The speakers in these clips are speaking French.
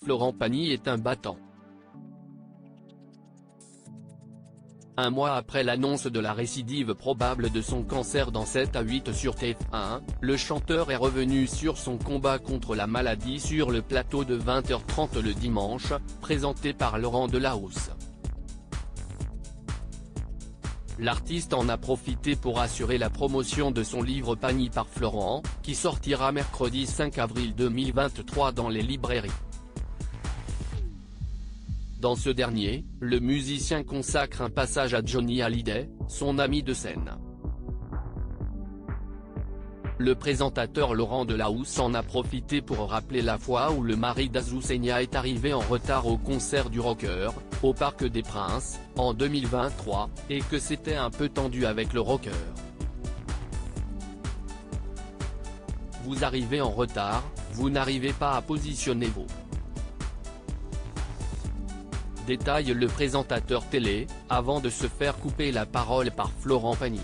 Florent Pagny est un battant. Un mois après l'annonce de la récidive probable de son cancer dans 7 à 8 sur TF1, le chanteur est revenu sur son combat contre la maladie sur le plateau de 20h30 le dimanche, présenté par Laurent Delahousse. L'artiste en a profité pour assurer la promotion de son livre Pagny par Florent, qui sortira mercredi 5 avril 2023 dans les librairies. Dans ce dernier, le musicien consacre un passage à Johnny Hallyday, son ami de scène. Le présentateur Laurent Delahousse en a profité pour rappeler la fois où le mari d'Azucena est arrivé en retard au concert du rocker, au Parc des Princes, en 2023, et que c'était un peu tendu avec le rocker. Vous arrivez en retard, vous n'arrivez pas à positionner vos. Détaille le présentateur télé, avant de se faire couper la parole par Florent Pagny.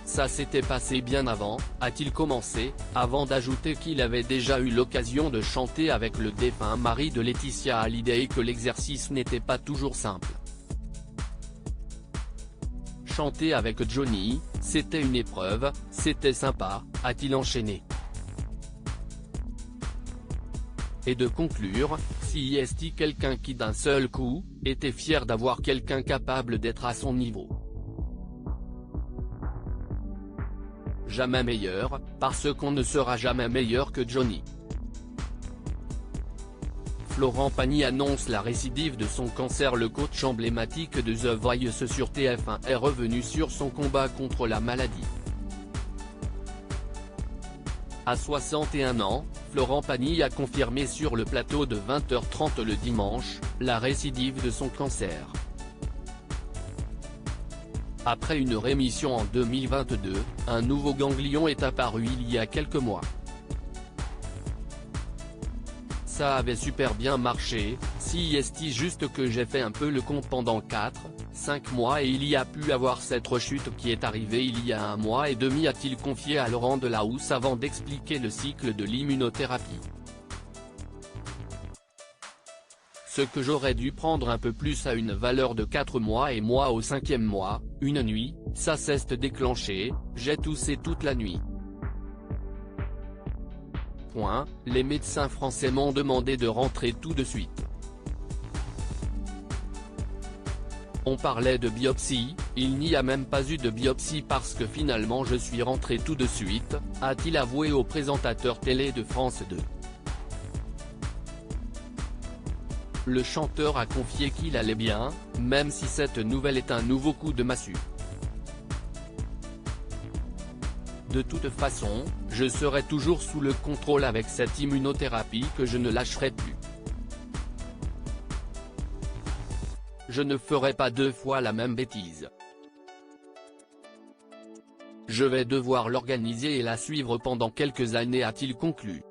Ça s'était passé bien avant, a-t-il commencé, avant d'ajouter qu'il avait déjà eu l'occasion de chanter avec le défunt mari de Laetitia Hallyday et que l'exercice n'était pas toujours simple. Chanter avec Johnny, c'était une épreuve, c'était sympa, a-t-il enchaîné. Et de conclure, si est quelqu'un qui d'un seul coup, était fier d'avoir quelqu'un capable d'être à son niveau. Jamais meilleur, parce qu'on ne sera jamais meilleur que Johnny. Florent Pagny annonce la récidive de son cancer. Le coach emblématique de The Voice sur TF1 est revenu sur son combat contre la maladie. À 61 ans, Florent Pagny a confirmé sur le plateau de 20h30 le dimanche, la récidive de son cancer. Après une rémission en 2022, un nouveau ganglion est apparu il y a quelques mois. Ça avait super bien marché, si est juste que j'ai fait un peu le compte pendant 4-5 mois et il y a pu avoir cette rechute qui est arrivée il y a 1 mois et demi, a-t-il confié à Laurent Delahousse avant d'expliquer le cycle de l'immunothérapie. Ce que j'aurais dû prendre un peu plus à une valeur de 4 mois et moi au 5e mois, une nuit, ça s'est déclenché, j'ai toussé toute la nuit. Les médecins français m'ont demandé de rentrer tout de suite. On parlait de biopsie, il n'y a même pas eu de biopsie parce que finalement je suis rentré tout de suite, a-t-il avoué au présentateur télé de France 2. Le chanteur a confié qu'il allait bien, même si cette nouvelle est un nouveau coup de massue. De toute façon, je serai toujours sous le contrôle avec cette immunothérapie que je ne lâcherai plus. Je ne ferai pas 2 fois la même bêtise. Je vais devoir l'organiser et la suivre pendant quelques années, a-t-il conclu.